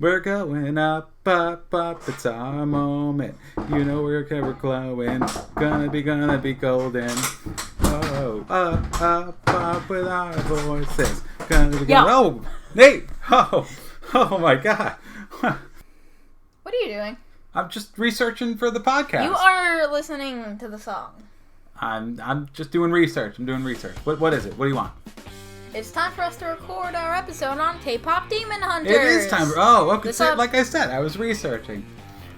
We're going up, up, up. It's our moment. You know we're glowing. Gonna be golden. Oh, up, up, up with our voices. Gonna be golden. Oh, Nate. Oh my God. What are you doing? I'm just researching for the podcast. You are listening to the song. I'm just doing research. I'm doing research. What is it? What do you want? It's time for us to record our episode on K-Pop Demon Hunters. It is time. Oh, okay. Like I said, I was researching.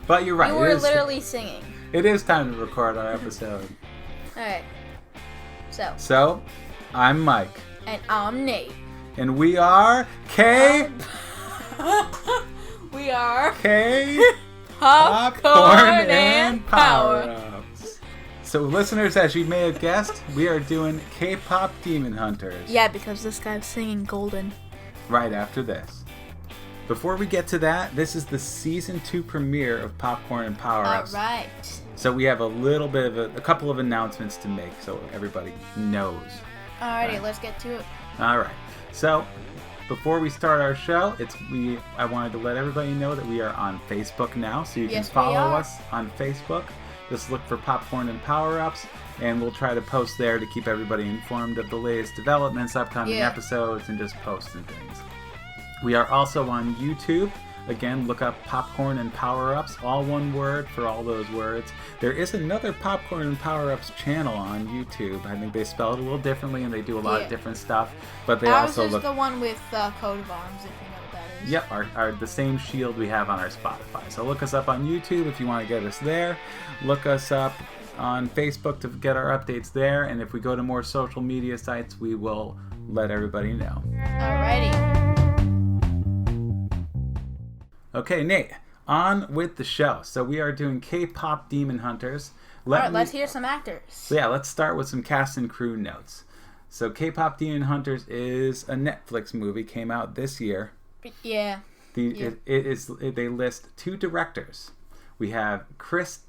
But you're right. You were literally singing. It is time to record our episode. Alright. So, I'm Mike. And I'm Nate. And we are we are Popcorn and Powerups. So, listeners, as you may have guessed, we are doing K-Pop Demon Hunters. Yeah, because this guy's singing Golden. Right after this. Before we get to that, this is the Season 2 premiere of Popcorn and Powerups. Alright. So we have a couple of announcements to make so everybody knows. Alrighty, let's get to it. Alright. So, before we start our show, I wanted to let everybody know that we are on Facebook now, so you can follow us on Facebook. Just look for Popcorn and Powerups, and we'll try to post there to keep everybody informed of the latest developments, upcoming episodes, and just posts and things. We are also on YouTube. Again, look up Popcorn and Powerups, all one word for all those words. There is another Popcorn and Powerups channel on YouTube. I think they spell it a little differently, and they do a lot of different stuff. But they also look. The one with coat of arms, if you know what that is. Yep, our the same shield we have on our Spotify. So look us up on YouTube if you want to get us there. Look us up on Facebook to get our updates there. And if we go to more social media sites, we will let everybody know. Alrighty. Okay, Nate, on with the show. So we are doing K-Pop Demon Hunters. Let's hear some actors. So yeah, let's start with some cast and crew notes. So K-Pop Demon Hunters is a Netflix movie, came out this year. Yeah. They list 2 directors. We have Chris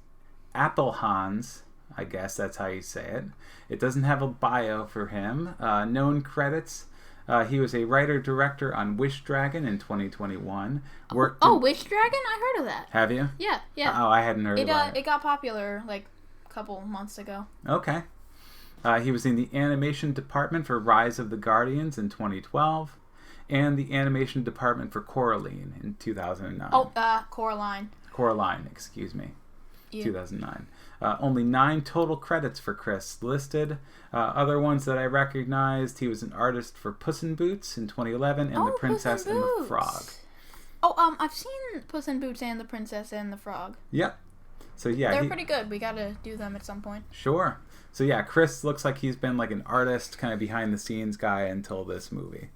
Appelhans, I guess that's how you say it. It doesn't have a bio for him. Known credits. He was a writer-director on Wish Dragon in 2021. Wish Dragon? I heard of that. Have you? Yeah. Oh, I hadn't heard about it. It got popular like a couple months ago. Okay. He was in the animation department for Rise of the Guardians in 2012, and the animation department for Coraline in 2009. Coraline. Coraline, excuse me. Yeah. 2009. Only 9 total credits for Chris listed. Other ones that I recognized, he was an artist for Puss in Boots in 2011 and The Princess and the Frog. I've seen Puss in Boots and The Princess and the Frog. Yep. So yeah, they're pretty good. We gotta do them at some point. Sure. So yeah, Chris looks like he's been like an artist, kind of behind the scenes guy until this movie.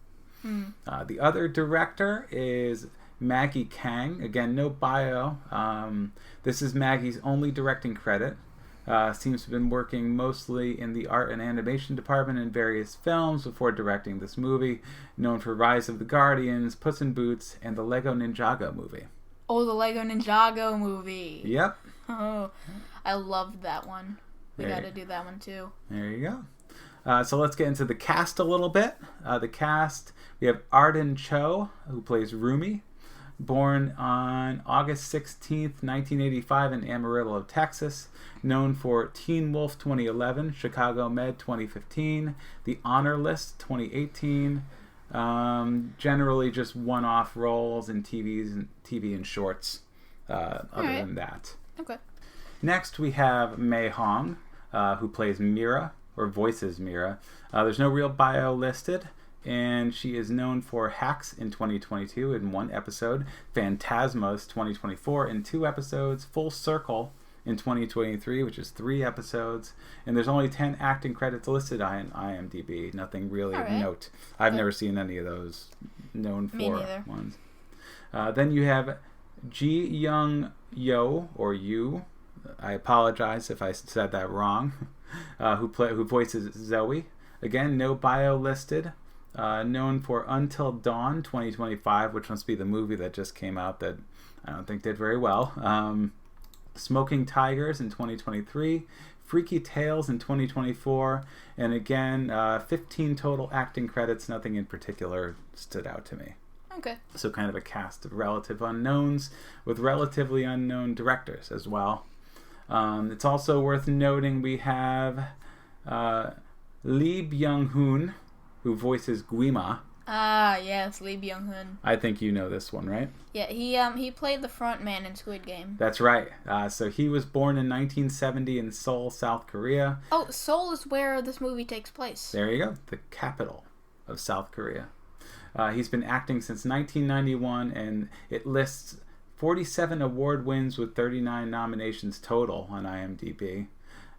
The other director is Maggie Kang. Again, no bio. This is Maggie's only directing credit. Seems to have been working mostly in the art and animation department in various films before directing this movie. Known for Rise of the Guardians, Puss in Boots, and the Lego Ninjago movie. Oh, the Lego Ninjago movie. Yep. Oh, I loved that one. We gotta do that one too. There you go. So let's get into the cast a little bit. The cast, we have Arden Cho, who plays Rumi. Born on August 16th, 1985 in Amarillo, Texas. Known for Teen Wolf 2011, Chicago Med 2015, The Honor List 2018. Generally just one-off roles in TV and shorts other than that. Okay. Next we have Mei Hong, who plays Mira, or voices Mira. There's no real bio listed. And she is known for Hacks in 2022 in 1 episode, Phantasmas 2024 in 2 episodes, Full Circle in 2023, which is 3 episodes, and there's only 10 acting credits listed on IMDb. Nothing really of note. I've never seen any of those known for ones. Then you have Ji Young Yo, or You. I apologize if I said that wrong. Who voices Zoe. Again, no bio listed. Known for Until Dawn 2025, which must be the movie that just came out that I don't think did very well. Smoking Tigers in 2023, Freaky Tales in 2024, and again, 15 total acting credits. Nothing in particular stood out to me. Okay. So kind of a cast of relative unknowns with relatively unknown directors as well. It's also worth noting we have Lee Byung-hun, who voices Guima. Ah, yes, Lee Byung-hun. I think you know this one, right? Yeah, he played the front man in Squid Game. That's right. So he was born in 1970 in Seoul, South Korea. Oh, Seoul is where this movie takes place. There you go. The capital of South Korea. He's been acting since 1991, and it lists 47 award wins with 39 nominations total on IMDb.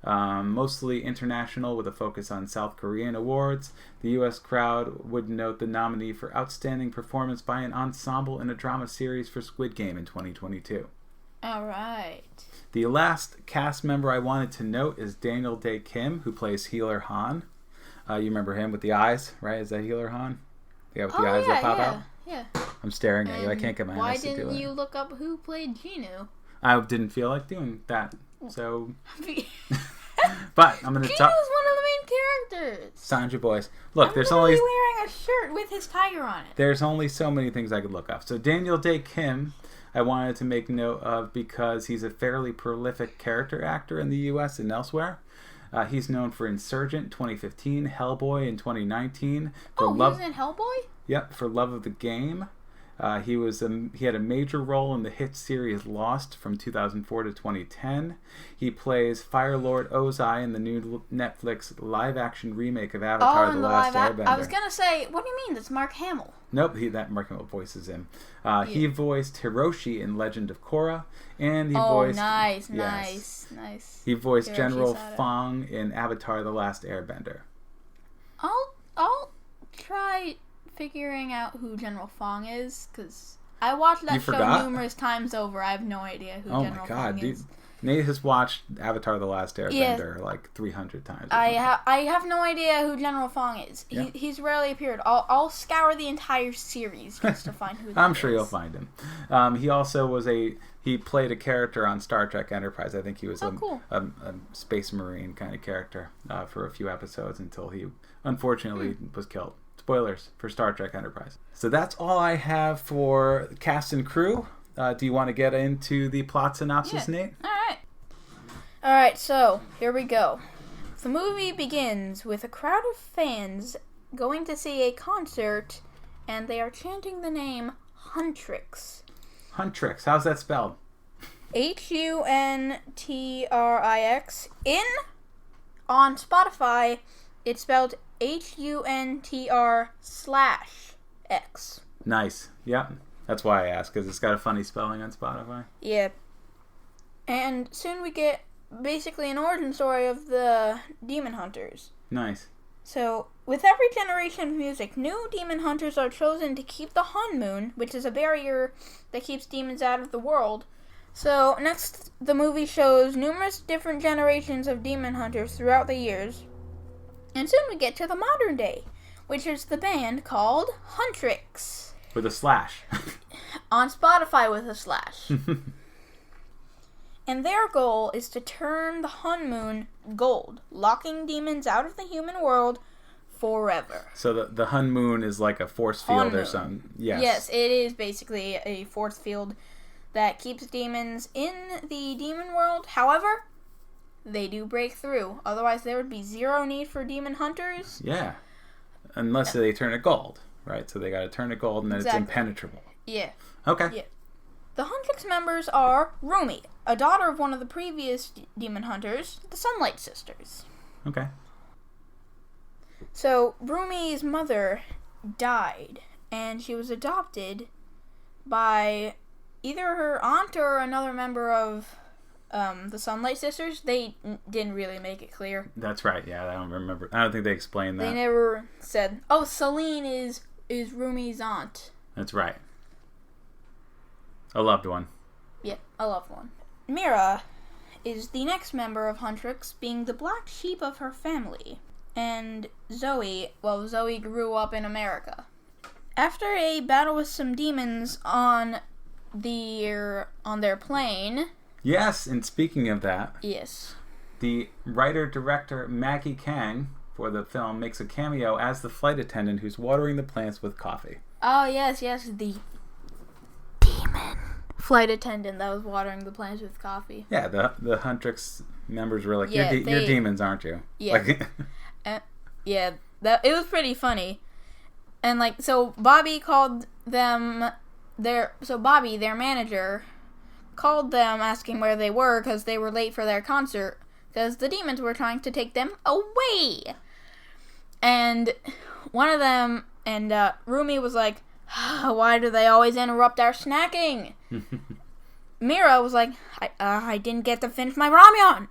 Mostly international with a focus on South Korean awards. The U.S. crowd would note the nominee for Outstanding Performance by an Ensemble in a Drama Series for Squid Game in 2022. All right. The last cast member I wanted to note is Daniel Dae Kim, who plays Healer Han. You remember him with the eyes, right? Is that Healer Han? Yeah, with the eyes that pop out? Yeah. I'm staring at you. I can't get my eyes to do it. Why didn't you look up who played Genu? I didn't feel like doing that, so... But I'm going to talk... Genu's one of the main characters. Sandra Boys. Look, there's only... only... wearing a shirt with his tiger on it. There's only so many things I could look up. So Daniel Dae Kim, I wanted to make note of because he's a fairly prolific character actor in the U.S. and elsewhere. He's known for Insurgent 2015, Hellboy in 2019. He was in Hellboy? Yep, for Love of the Game. He had a major role in the hit series Lost from 2004 to 2010. He plays Fire Lord Ozai in the new Netflix live-action remake of Avatar: The Last Airbender. I was gonna say, what do you mean? That's Mark Hamill. Nope, that Mark Hamill voices him. He voiced Hiroshi in Legend of Korra, and he voiced... nice. He voiced Hiroshi General Sada. Fong in Avatar: The Last Airbender. I'll try figuring out who General Fong is, because I watched that show numerous times over. I have no idea who General Fong is. Dude. Nate has watched Avatar: The Last Airbender like 300 times. I have no idea who General Fong is. Yeah. He's rarely appeared. I'll scour the entire series just to find who I'm sure you'll find him. He also he played a character on Star Trek Enterprise. I think he was a space marine kind of character for a few episodes until he unfortunately was killed. Spoilers for Star Trek Enterprise. So that's all I have for cast and crew. Do you want to get into the plot synopsis, Nate? All right, so here we go. The movie begins with a crowd of fans going to see a concert, and they are chanting the name Huntrix. Huntrix, how's that spelled? Huntrix. On Spotify, it's spelled HUNTR/X. Nice. Yeah. That's why I asked, because it's got a funny spelling on Spotify. Yeah. And soon we get basically an origin story of the demon hunters. Nice. So, with every generation of music, new demon hunters are chosen to keep the Hun Moon, which is a barrier that keeps demons out of the world. So, next, the movie shows numerous different generations of demon hunters throughout the years. And soon we get to the modern day, which is the band called Huntrix. With a slash. On Spotify with a slash. And their goal is to turn the Hun Moon gold, locking demons out of the human world forever. So the Hun Moon is like a force field or something. Yes, it is basically a force field that keeps demons in the demon world. However, they do break through. Otherwise, there would be zero need for demon hunters. Yeah. Unless they turn it gold, right? So they got to turn it gold and then it's impenetrable. Yeah. Okay. Yeah. The Huntrix members are Rumi, a daughter of one of the previous demon hunters, the Sunlight Sisters. Okay. So, Rumi's mother died, and she was adopted by either her aunt or another member of the Sunlight Sisters. They didn't really make it clear. That's right, yeah, I don't remember. I don't think they explained that. They never said, oh, Celine is Rumi's aunt. That's right. A loved one. Yeah, a loved one. Mira is the next member of Huntrix, being the black sheep of her family. And Zoe grew up in America. After a battle with some demons on their plane... Yes, and speaking of that... Yes. The writer-director Maggie Kang for the film makes a cameo as the flight attendant who's watering the plants with coffee. Oh, yes, the demon flight attendant that was watering the plants with coffee. Yeah, the Huntrix members were like, Yeah, you're demons, aren't you? Yeah. Like, yeah, it was pretty funny. And, like, so Bobby called them, Bobby, their manager, called them asking where they were because they were late for their concert because the demons were trying to take them away. And one of them, and Rumi was like, why do they always interrupt our snacking? Mira was like, I didn't get to finish my ramyun.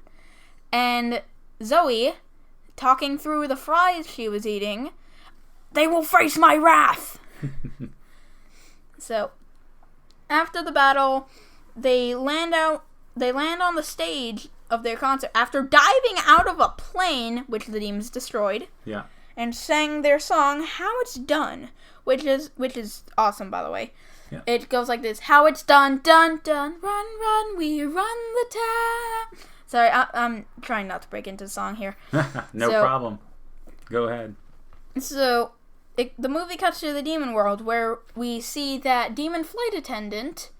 And Zoe, talking through the fries she was eating, they will face my wrath. So, after the battle, they land on the stage of their concert after diving out of a plane, which the demons destroyed. Yeah. And sang their song "How It's Done," which is awesome, by the way. Yeah. It goes like this: "How it's done, done, done, run, run, we run the town." Sorry, I'm trying not to break into the song here. No problem. Go ahead. So, the movie cuts to the demon world, where we see that demon flight attendant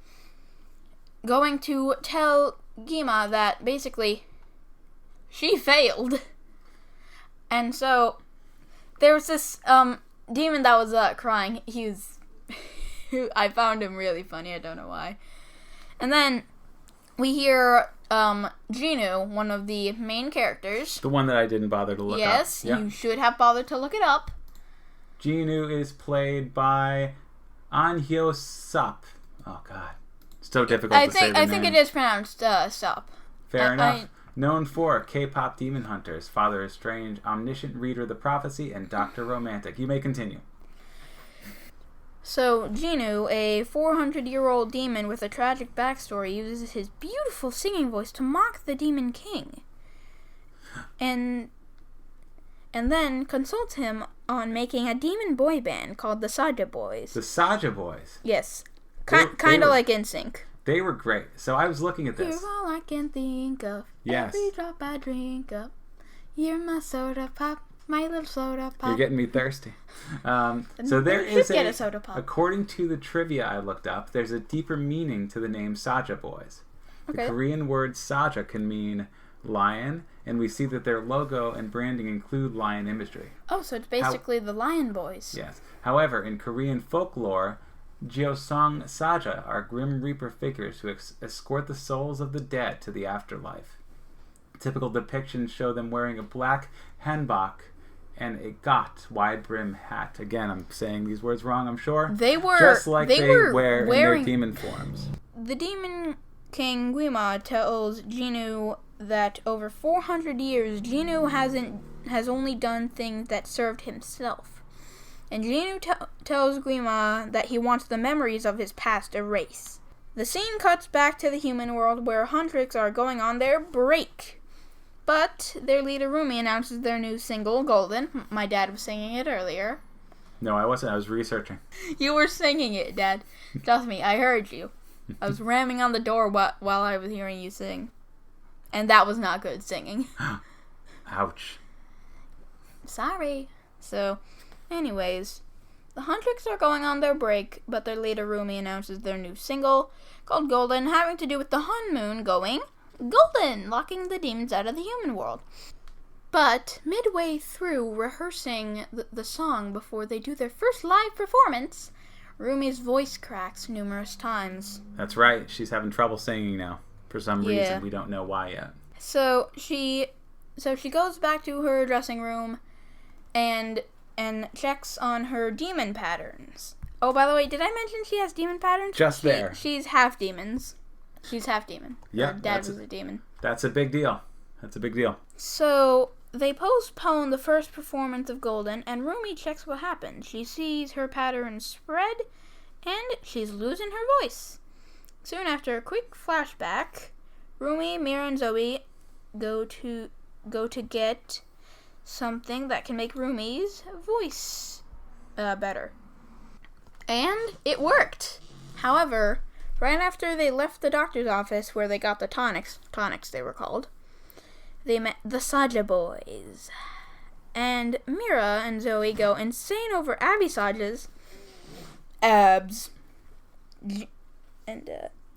going to tell Gima that basically she failed. And so there was this demon that was crying. He was I found him really funny. I don't know why. And then we hear Ginu, one of the main characters. The one that I didn't bother to look up. Yes, you should have bothered to look it up. Ginu is played by An Hyo Sup. Oh God, so difficult to say the name. I think it is pronounced Sup. Fair enough. Known for K-pop Demon Hunters, Father is Strange, Omniscient Reader of the Prophecy, and Dr. Romantic. You may continue. So, Ginu, a 400-year-old demon with a tragic backstory, uses his beautiful singing voice to mock the Demon King. And then consults him on making a demon boy band called the Saja Boys. The Saja Boys? Yes. Kind of like NSYNC. They were great. So I was looking at this. You're all I can think of. Yes. Every drop I drink up. You're my soda pop. My little soda pop. You're getting me thirsty. So there is get a soda pop. According to the trivia I looked up, there's a deeper meaning to the name Saja Boys. Okay. The Korean word Saja can mean lion, and we see that their logo and branding include lion imagery. Oh, so it's basically the Lion Boys. Yes. However, in Korean folklore, Jeosang Saja are grim reaper figures who escort the souls of the dead to the afterlife. Typical depictions show them wearing a black hanbok and a got wide brim hat. Again, I'm saying these words wrong, I'm sure. They were just like they were wear wearing in their demon forms. The Demon King Guima tells Ginu that over 400 years Ginu has only done things that served himself. And Ginu tells Guima that he wants the memories of his past erased. The scene cuts back to the human world where Huntrix are going on their break. But their leader Rumi announces their new single, Golden. My dad was singing it earlier. No, I wasn't. I was researching. You were singing it, Dad. Trust me, I heard you. I was ramming on the door while I was hearing you sing. And that was not good singing. Ouch. Sorry. So, anyways, the Huntrix are going on their break, but their leader Rumi announces their new single, called Golden, having to do with the Hun Moon going golden, locking the demons out of the human world. But midway through rehearsing the song before they do their first live performance, Rumi's voice cracks numerous times. That's right. She's having trouble singing now. For some reason. We don't know why yet. So she goes back to her dressing room and checks on her demon patterns. Oh, by the way, did I mention she has demon patterns? Just there. She's half demons. She's half demon. Yeah. Her dad was a demon. That's a big deal. So they postpone the first performance of Golden, and Rumi checks what happened. She sees her pattern spread, and she's losing her voice. Soon after a quick flashback, Rumi, Mira, and Zoe go to get something that can make Rumi's voice better. And it worked. However, right after they left the doctor's office where they got the tonics they were called, they met the Saja Boys. And Mira and Zoe go insane over Abby Saja's abs. The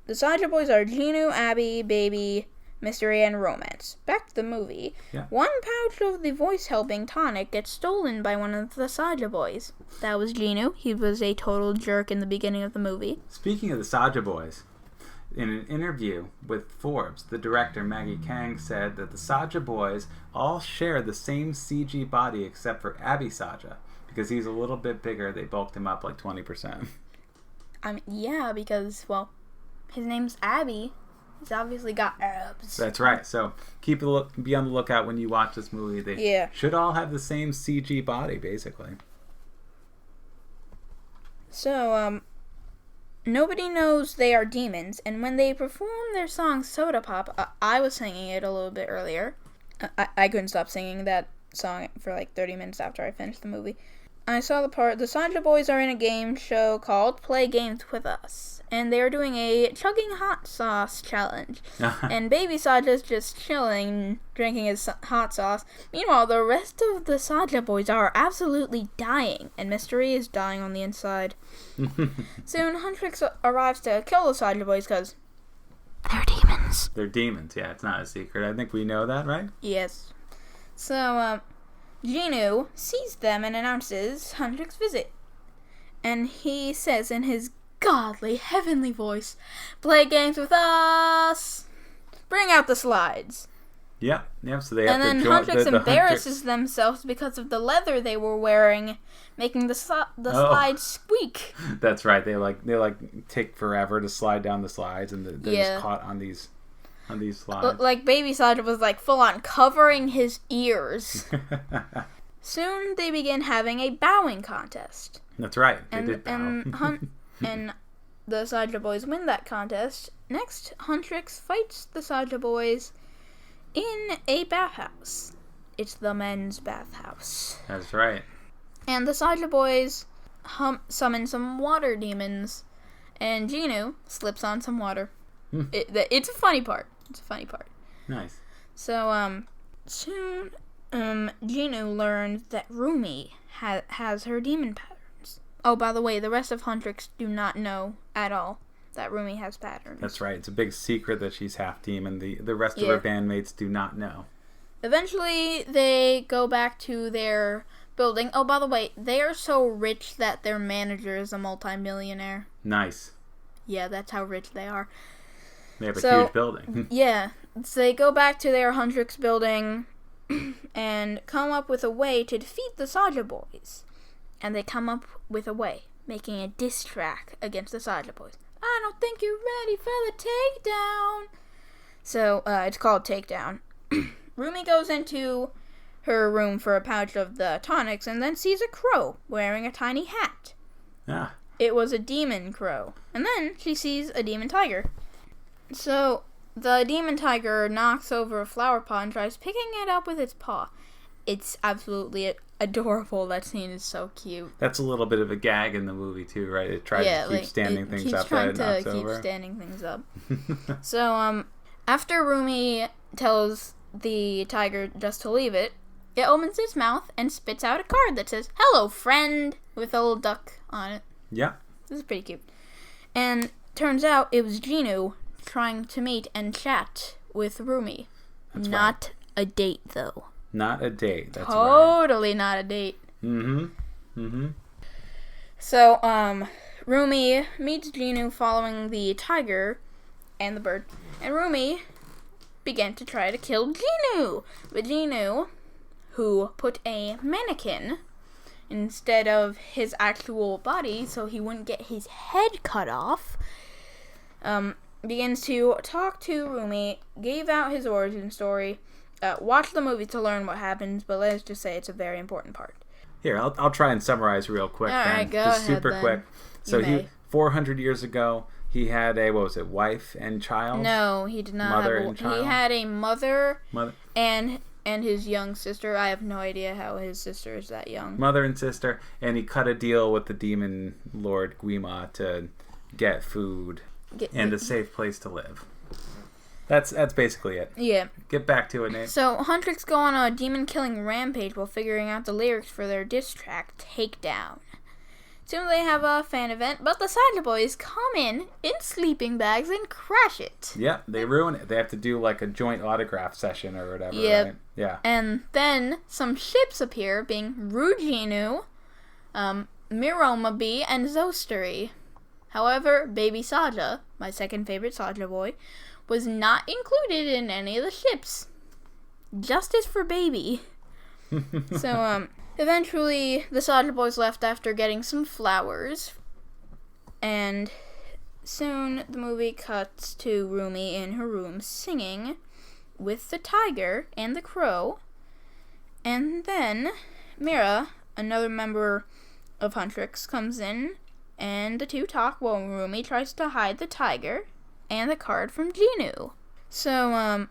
Saja Boys are Genu, Abby, Baby, Mystery, and Romance. Back to the movie. Yeah. One pouch of the voice-helping tonic gets stolen by one of the Saja Boys. That was Genu. He was a total jerk in the beginning of the movie. Speaking of the Saja Boys, in an interview with Forbes, the director Maggie Kang said that the Saja Boys all share the same CG body except for Abby Saja. Because he's a little bit bigger, they bulked him up like 20%. Yeah, because, well, his name's Abby. He's obviously got abs. That's right. So be on the lookout when you watch this movie. They should all have the same CG body, basically. So, nobody knows they are demons, and when they perform their song Soda Pop, I was singing it a little bit earlier. I couldn't stop singing that song for like 30 minutes after I finished the movie. I saw the part, the Saja Boys are in a game show called Play Games With Us, and they are doing a chugging hot sauce challenge. And Baby Saja's just chilling, drinking his hot sauce. Meanwhile, the rest of the Saja Boys are absolutely dying, and Mystery is dying on the inside. Soon, Huntrix arrives to kill the Saja Boys because they're demons. They're demons, yeah, it's not a secret. I think we know that, right? Yes. So, Genu sees them and announces Huntrix's visit. And he says in his godly, heavenly voice, "Play games with us! Bring out the slides!" Yep, so they have to join. And then Huntrix embarrasses themselves because of the leather they were wearing, making the slides squeak. That's right, they take forever to slide down the slides, and they're just caught on these slides. Like Baby Saja was like full on covering his ears. Soon they begin having a bowing contest. That's right. They did bow. And the Saja Boys win that contest. Next, Huntrix fights the Saja Boys in a bathhouse. It's the men's bathhouse. That's right. And the Saja Boys summon some water demons, and Genu slips on some water. It's a funny part. Nice. So, soon, Genu learns that Rumi has her demon patterns. Oh, by the way, the rest of Huntrix do not know at all that Rumi has patterns. That's right. It's a big secret that she's half demon. The rest of her bandmates do not know. Eventually, they go back to their building. Oh, by the way, they are so rich that their manager is a multi-millionaire. Nice. Yeah, that's how rich they are. They have a huge building. Yeah. So they go back to their Huntrix building and come up with a way to defeat the Saja Boys. And they come up with a way, making a diss track against the Saja Boys. I don't think you're ready for the takedown. So, it's called Takedown. Rumi goes into her room for a pouch of the tonics and then sees a crow wearing a tiny hat. Ah. It was a demon crow. And then she sees a demon tiger. So, the demon tiger knocks over a flower pot and tries picking it up with its paw. It's absolutely adorable. That scene is so cute. That's a little bit of a gag in the movie, too, right? It tries to keep standing things up that it knocks over. Keep standing things up. So, after Rumi tells the tiger just to leave it, it opens its mouth and spits out a card that says, "Hello, friend," with a little duck on it. Yeah. This is pretty cute. And turns out it was Genu trying to meet and chat with Rumi. That's not a date, though. Not a date. That's totally right. Not a date. Mm-hmm. So, Rumi meets Genu following the tiger and the bird. And Rumi began to try to kill Genu. But Genu, who put a mannequin instead of his actual body so he wouldn't get his head cut off, begins to talk to Rumi, gave out his origin story. Watch the movie to learn what happens, but let's just say it's a very important part. Here, I'll try and summarize real quick. All right, go just ahead, super then. quick. So You 400 years ago, he had a wife and child? No, he did not mother have and child? He had a mother and his young sister. I have no idea how his sister is that young. Mother and sister, and he cut a deal with the demon lord Guima to get food and a safe place to live. That's basically it. Yeah. Get back to it, Nate. So, Huntrix go on a demon-killing rampage while figuring out the lyrics for their diss track, Takedown. Soon they have a fan event, but the Saja Boys come in sleeping bags and crash it. Yep, they ruin it. They have to do like a joint autograph session or whatever, yep. Right? Yeah. And then some ships appear, being Rujinu, Miromabi, and Zosteri. However, Baby Saja, my second favorite Saja boy, was not included in any of the ships. Justice for Baby. So, eventually, the Saja boys left after getting some flowers. And soon, the movie cuts to Rumi in her room singing with the tiger and the crow. And then, Mira, another member of Huntrix, comes in, and the two talk while Rumi tries to hide the tiger and the card from Genu. So,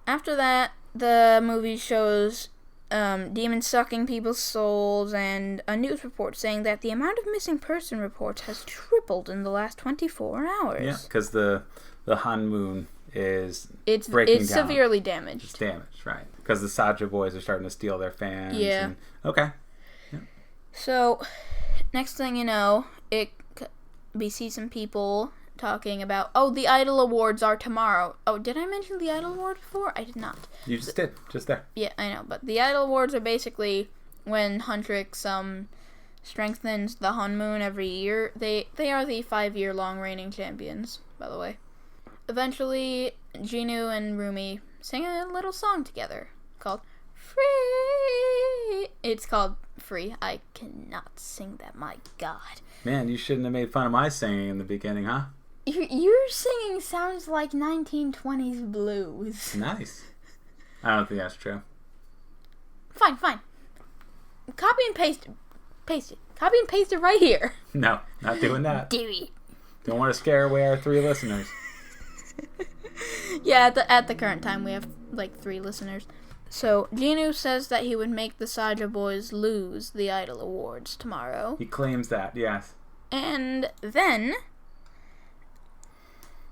after that, the movie shows demons sucking people's souls, and a news report saying that the amount of missing person reports has tripled in the last 24 hours. Yeah, because the Han Moon is it's breaking down. Severely damaged. It's damaged, right? Because the Saja boys are starting to steal their fans. Yeah. Okay. Yeah. So, next thing you know, we see some people talking about, the Idol Awards are tomorrow. Oh, did I mention the Idol Awards before? I did not. You just did. Just there. Yeah, I know. But the Idol Awards are basically when Huntrix strengthens the Hun Moon every year. They are the 5-year long reigning champions, by the way. Eventually, Genu and Rumi sing a little song together called Free. It's called Free. I cannot sing that, my God. Man, you shouldn't have made fun of my singing in the beginning, huh? Your singing sounds like 1920s blues. Nice. I don't think that's true. Fine. Copy and paste it. Copy and paste it right here. No, not doing that. Do it. Don't want to scare away our 3 listeners. Yeah, at the current time, we have like 3 listeners. So, Genu says that he would make the Saja boys lose the Idol Awards tomorrow. He claims that, yes. And then,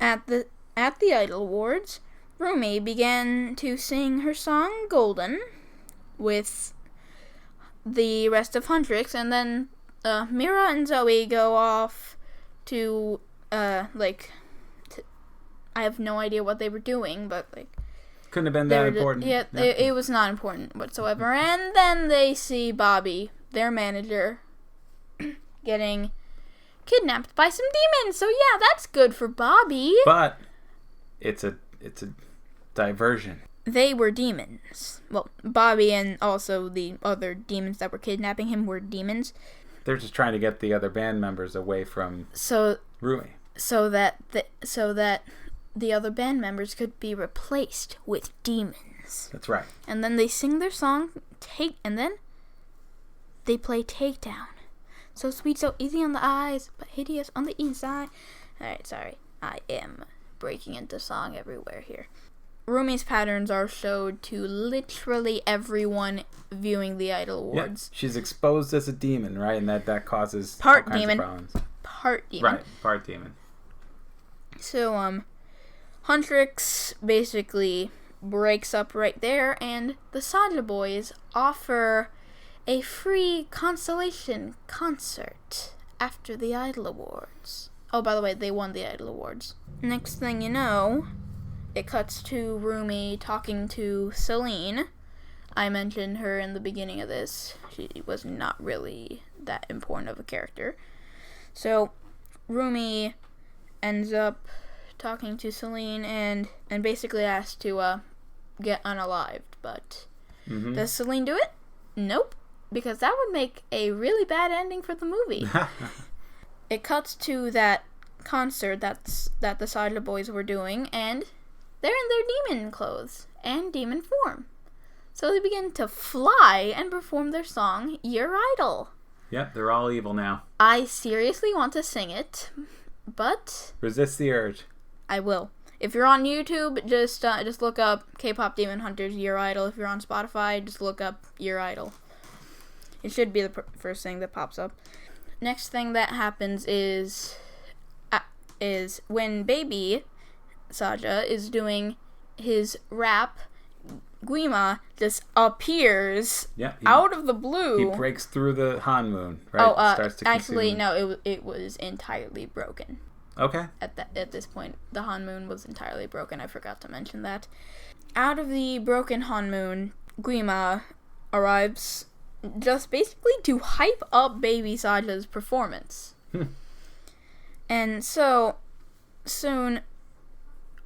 at the Idol Awards, Rumi began to sing her song Golden with the rest of Huntrix, and then Mira and Zoe go off to I have no idea what they were doing, but couldn't have been that important. It was not important whatsoever. And then they see Bobby, their manager, getting kidnapped by some demons. So yeah, that's good for Bobby. But it's a diversion. They were demons. Well, Bobby and also the other demons that were kidnapping him were demons. They're just trying to get the other band members away from Rumi. So that the other band members could be replaced with demons. That's right. And then they sing their song, and then they play Takedown. So sweet, so easy on the eyes, but hideous on the inside. Alright, sorry. I am breaking into song everywhere here. Rumi's patterns are showed to literally everyone viewing the Idol Awards. Yeah, she's exposed as a demon, right? And that causes part all kinds demon. of problems. Part demon. Right, part demon. So, Huntrix basically breaks up right there, and the Saja boys offer a free consolation concert after the Idol Awards. Oh, by the way, they won the Idol Awards. Next thing you know, it cuts to Rumi talking to Celine. I mentioned her in the beginning of this. She was not really that important of a character. So, Rumi ends up talking to Celine and basically asks to get unalived. But does Celine do it? Nope. Because that would make a really bad ending for the movie. It cuts to that concert that the Saja boys were doing, and they're in their demon clothes and demon form. So they begin to fly and perform their song, Your Idol. Yep, they're all evil now. I seriously want to sing it, but resist the urge. I will. If you're on YouTube, just look up K-pop Demon Hunters Your Idol. If you're on Spotify, just look up Your Idol. It should be the first thing that pops up. Next thing that happens is when Baby Saja is doing his rap Guima just appears Yeah, out of the blue. He breaks through the Hanmoon, right? Oh, actually, no, it was entirely broken. Okay. At this point, the Hanmoon was entirely broken. I forgot to mention that. Out of the broken Hanmoon, Guima arrives just basically to hype up Baby Saja's performance. And so, soon,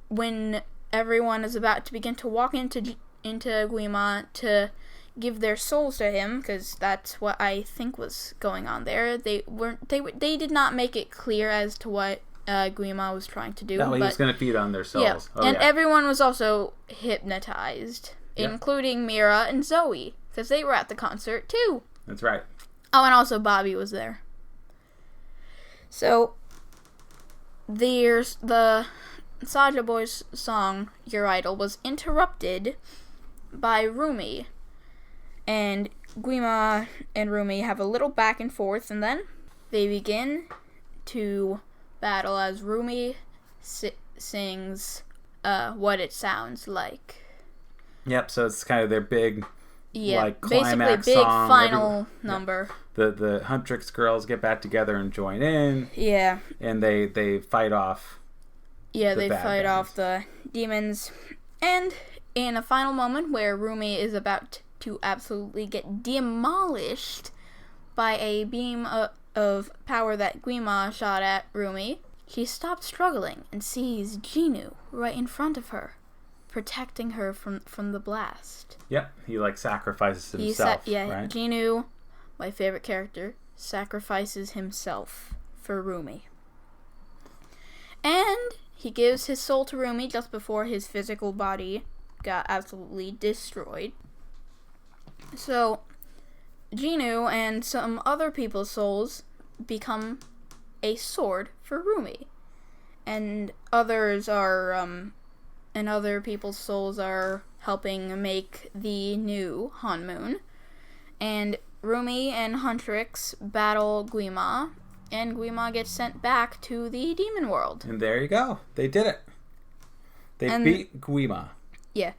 when everyone is about to begin to walk into Guima to give their souls to him, because that's what I think was going on there. They did not make it clear as to what Guima was trying to do. No, he was going to feed on their souls. Yeah. And everyone was also hypnotized, including Mira and Zoe, because they were at the concert too. That's right. Oh, and also Bobby was there. So, there's the Saja Boys song, Your Idol, was interrupted by Rumi. And Guima and Rumi have a little back and forth, and then they begin to battle as Rumi sings What It Sounds Like. Yep, so it's kind of their big, climax basically big song. Final number. The Huntrix girls get back together and join in. Yeah. And they fight off. Yeah, they fight off the demons. And in a final moment where Rumi is about to absolutely get demolished by a beam of power that Guima shot at Rumi, she stops struggling and sees Genu right in front of her, protecting her from the blast. Yep, he sacrifices himself. Right? Genu, my favorite character, sacrifices himself for Rumi. And he gives his soul to Rumi just before his physical body got absolutely destroyed. So, Genu and some other people's souls become a sword for Rumi. And others are, and other people's souls are helping make the new Hanmoon. And Rumi and Huntrix battle Guima, and Guima gets sent back to the demon world. And there you go. They did it. They beat Guima. Yeah.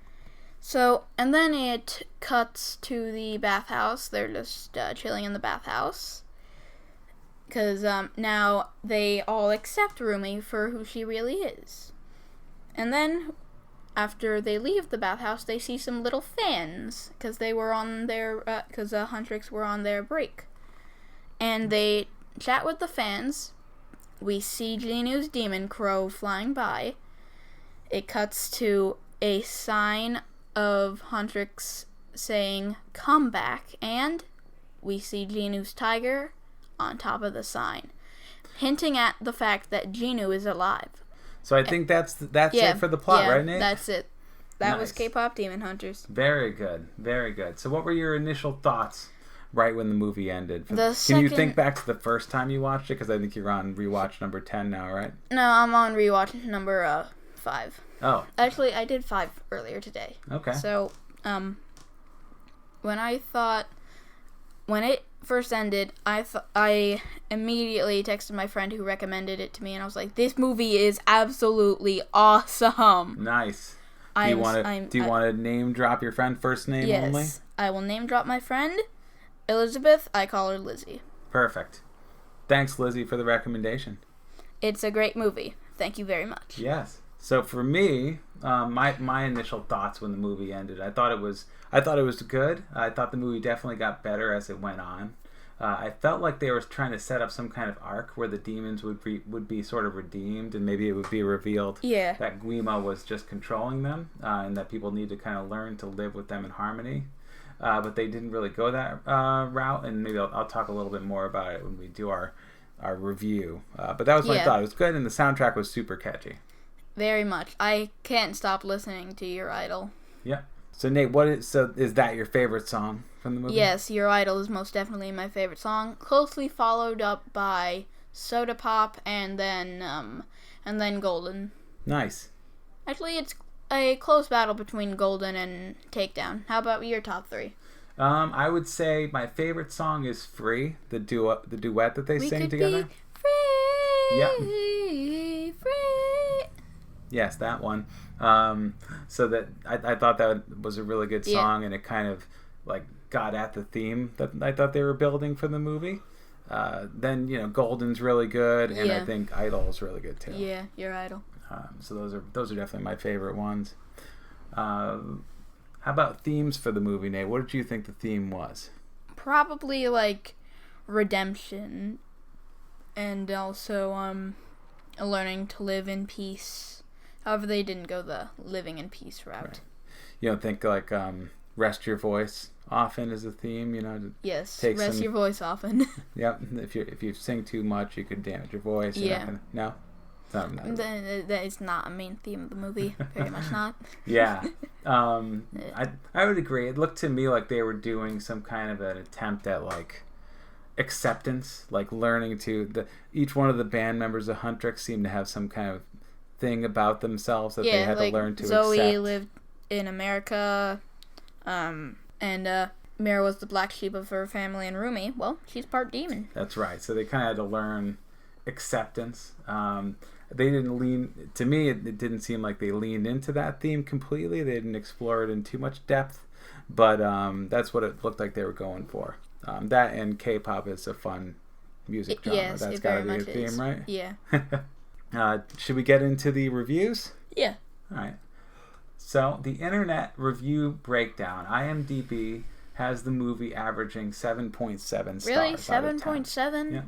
So, and then it cuts to the bathhouse. They're just chilling in the bathhouse. Because now they all accept Rumi for who she really is. And then, after they leave the bathhouse, they see some little fans. Because they were on their, because Huntrix were on their break. And they chat with the fans. We see Genu's demon crow flying by. It cuts to a sign of Huntrix saying, "Come back," and we see Genu's tiger on top of the sign, hinting at the fact that Genu is alive. So I think that's it for the plot, right, Nate? That's it. That was K-Pop Demon Hunters. Very good, very good. So what were your initial thoughts right when the movie ended? Can you think back to the first time you watched it? Because I think you're on rewatch number 10 now, right? No, I'm on rewatch number 5. Oh. Actually, I did 5 earlier today. Okay. So, when it first ended, I immediately texted my friend who recommended it to me, and I was like, "This movie is absolutely awesome." Nice. Do you want to name drop your friend? First name only? Yes, I will name drop my friend, Elizabeth. I call her Lizzie. Perfect. Thanks, Lizzie, for the recommendation. It's a great movie. Thank you very much. Yes. So for me, my initial thoughts when the movie ended, I thought it was good. I thought the movie definitely got better as it went on. I felt like they were trying to set up some kind of arc where the demons would be sort of redeemed, and maybe it would be revealed that Guima was just controlling them, and that people need to kind of learn to live with them in harmony. But they didn't really go that route, and maybe I'll talk a little bit more about it when we do our review. But that was my thought. It was good, and the soundtrack was super catchy. Very much. I can't stop listening to Your Idol. Yeah. So Nate, is that your favorite song from the movie? Yes, Your Idol is most definitely my favorite song, closely followed up by Soda Pop and then Golden. Nice. Actually, it's a close battle between Golden and Takedown. How about your top 3? I would say my favorite song is Free, the duet that they sing together. Be free, yeah. free. Yes, that one. So that I thought that was a really good song, and it kind of like got at the theme that I thought they were building for the movie. Then Golden's really good, and I think Idol is really good too. Yeah, Your Idol. So those are definitely my favorite ones. How about themes for the movie, Nate? What did you think the theme was? Probably like redemption, and also learning to live in peace. However, they didn't go the living in peace route. Right. You don't think like rest your voice often is a theme, Yes, rest your voice often. Yep. If you sing too much, you could damage your voice. No? It's not. That is not a main theme of the movie. Very much not. Yeah. I would agree. It looked to me like they were doing some kind of an attempt at like acceptance, like learning to each one of the band members of Huntrix seemed to have some kind of thing about themselves that they had to learn to accept. Zoe lived in America, and Mira was the black sheep of her family, and Rumi, well, she's part demon. That's right. So they kind of had to learn acceptance. They didn't lean, to me, it didn't seem like they leaned into that theme completely. They didn't explore it in too much depth, but that's what it looked like they were going for. That and K-pop is a fun music genre. Yes, that's got to be a theme, right? Yeah. Should we get into the reviews? Yeah. All right. So, the Internet Review Breakdown. IMDb has the movie averaging 7.7 stars. Really? 7.7? Yeah.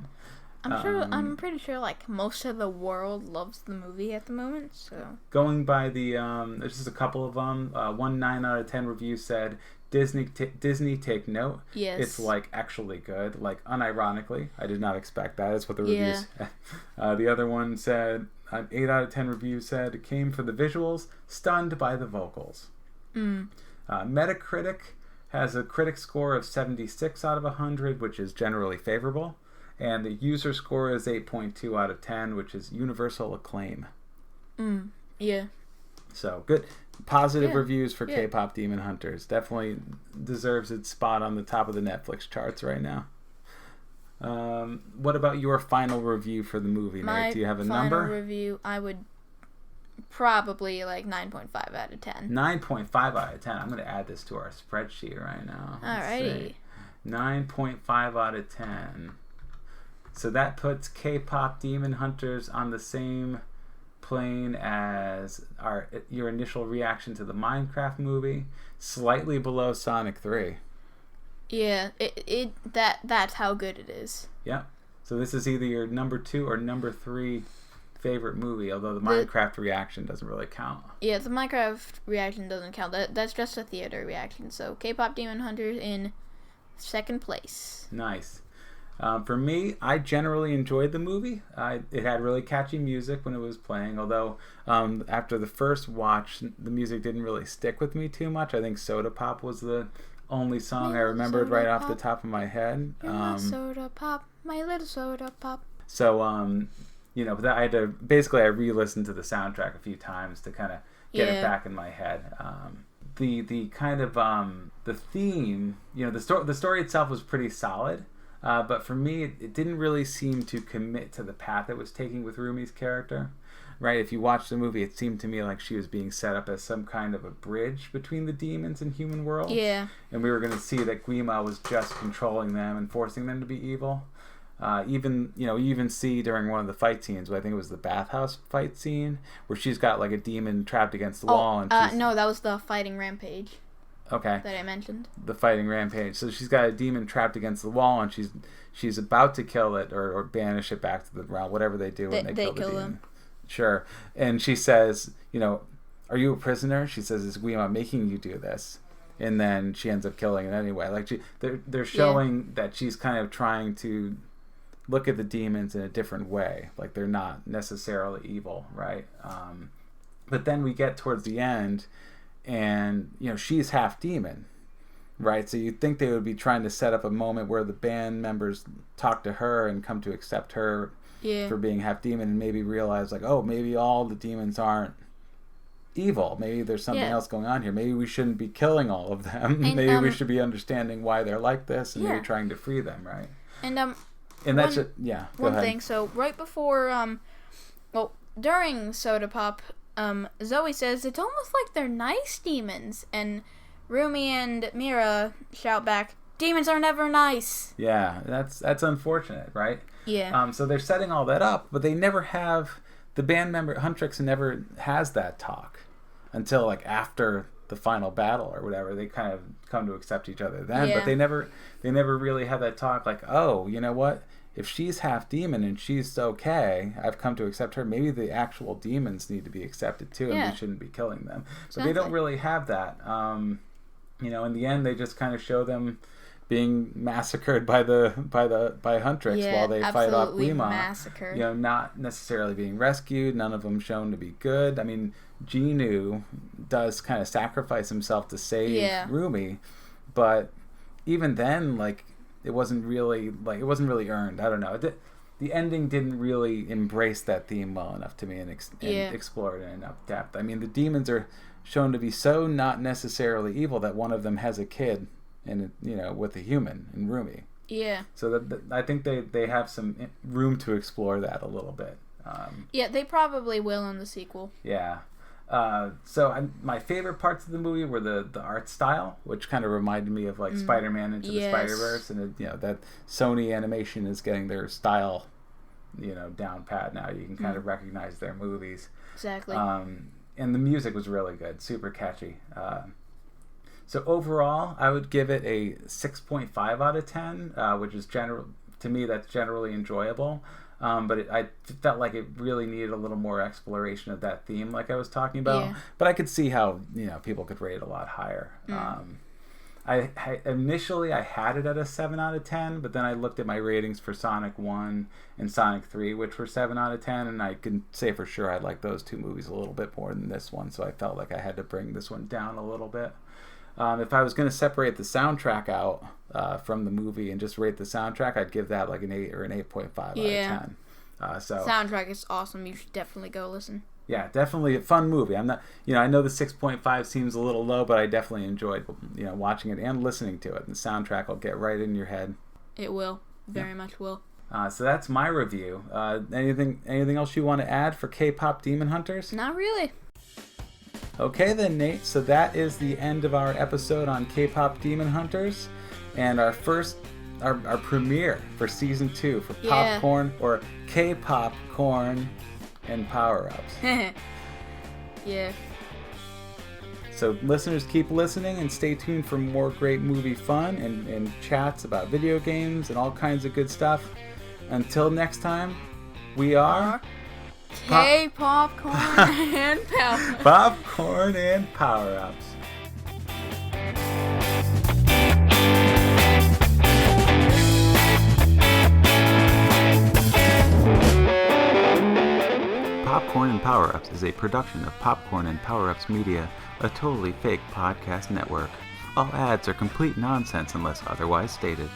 I'm pretty sure like most of the world loves the movie at the moment. So going by the there's just a couple of them. 1 9 out of 10 review said Disney take note. Yes. It's like actually good, like unironically. I did not expect that. That's what the reviews said. The other one said 8 out of 10 review said it came for the visuals, stunned by the vocals. Metacritic has a critic score of 76 out of 100, which is generally favorable. And the user score is 8.2 out of 10, which is universal acclaim. Yeah. So, good. Positive reviews for K-pop Demon Hunters. Definitely deserves its spot on the top of the Netflix charts right now. What about your final review for the movie, Nate? Do you have a number? My final review, I would probably like 9.5 out of 10. 9.5 out of 10. I'm going to add this to our spreadsheet right now. Alrighty. 9.5 out of 10. So that puts K-pop Demon Hunters on the same plane as your initial reaction to the Minecraft movie, slightly below Sonic 3. Yeah, that's how good it is. Yeah. So this is either your number 2 or number 3 favorite movie, although the Minecraft reaction doesn't really count. Yeah, the Minecraft reaction doesn't count. That's just a theater reaction. So K-pop Demon Hunters in second place. Nice. For me, I generally enjoyed the movie. It had really catchy music when it was playing, although after the first watch, the music didn't really stick with me too much. I think Soda Pop was the only song I remembered right off the top of my head. My soda pop, my little soda pop. So, I had to, basically I re-listened to the soundtrack a few times to kind of get it back in my head. The kind of, the theme, the story itself was pretty solid. But for me, it didn't really seem to commit to the path it was taking with Rumi's character, right? If you watch the movie, it seemed to me like she was being set up as some kind of a bridge between the demons and human worlds. Yeah. And we were going to see that Guima was just controlling them and forcing them to be evil. You even see during one of the fight scenes, I think it was the bathhouse fight scene, where she's got like a demon trapped against the wall. And no, that was the fighting rampage. Okay. That I mentioned. The fighting rampage. So she's got a demon trapped against the wall, and she's about to kill it or banish it back to the realm, whatever they do when they kill the demon. Them. Sure. And she says, are you a prisoner? She says, is Guima making you do this? And then she ends up killing it anyway. Like they're showing that she's kind of trying to look at the demons in a different way. Like they're not necessarily evil, right? But then we get towards the end, and she's half demon, right? So you'd think they would be trying to set up a moment where the band members talk to her and come to accept her for being half demon, and maybe realize like, oh, maybe all the demons aren't evil. Maybe there's something else going on here. Maybe we shouldn't be killing all of them. And, maybe we should be understanding why they're like this and maybe trying to free them, right? And that's one thing. So right before, during Soda Pop, Zoe says it's almost like they're nice demons, and Rumi and Mira shout back, "Demons are never nice." Yeah, that's unfortunate, right? Yeah. So they're setting all that up, but they never have, the band member Huntrix never has that talk until like after the final battle or whatever. They kind of come to accept each other then, but they never really have that talk like, oh, you know what? If she's half demon and she's okay, I've come to accept her. Maybe the actual demons need to be accepted too, and we shouldn't be killing them. But they don't really have that. In the end, they just kind of show them being massacred by Huntrix while they fight off Lima. Massacred. Not necessarily being rescued. None of them shown to be good. I mean, Genu does kind of sacrifice himself to save Rumi, but even then, like, it wasn't really earned. I don't know. The ending didn't really embrace that theme well enough to me and explore it in enough depth. I mean, the demons are shown to be so not necessarily evil that one of them has a kid, and with a human in Rumi. Yeah. So I think they have some room to explore that a little bit. They probably will in the sequel. Yeah. My favorite parts of the movie were the art style, which kind of reminded me of like Spider-Man Into the Spider-Verse, and that Sony Animation is getting their style, down pat now. You can kind of recognize their movies. Exactly. And the music was really good, super catchy. So overall, I would give it a 6.5 out of 10, which is to me that's generally enjoyable. But I felt like it really needed a little more exploration of that theme, like I was talking about. Yeah. But I could see how people could rate it a lot higher. I initially had it at a 7 out of 10, but then I looked at my ratings for Sonic 1 and Sonic 3, which were 7 out of 10, and I can say for sure I like those two movies a little bit more than this one, so I felt like I had to bring this one down a little bit. If I was going to separate the soundtrack out from the movie and just rate the soundtrack, I'd give that like an 8 or an 8.5 out of 10. Soundtrack is awesome. You should definitely go listen. Yeah, definitely a fun movie. I'm not, I know the 6.5 seems a little low, but I definitely enjoyed, watching it and listening to it. And the soundtrack will get right in your head. It will. Very much will. So that's my review. Anything else you want to add for K-pop Demon Hunters? Not really. Okay then, Nate, so that is the end of our episode on K-pop Demon Hunters, and our premiere for season 2 for Popcorn or K-pop Corn and Powerups. Yeah. So listeners, keep listening and stay tuned for more great movie fun and chats about video games and all kinds of good stuff. Until next time, we are... K-Popcorn and Powerups. Popcorn and Powerups. Popcorn and Powerups is a production of Popcorn and Powerups Media, a totally fake podcast network. All ads are complete nonsense unless otherwise stated.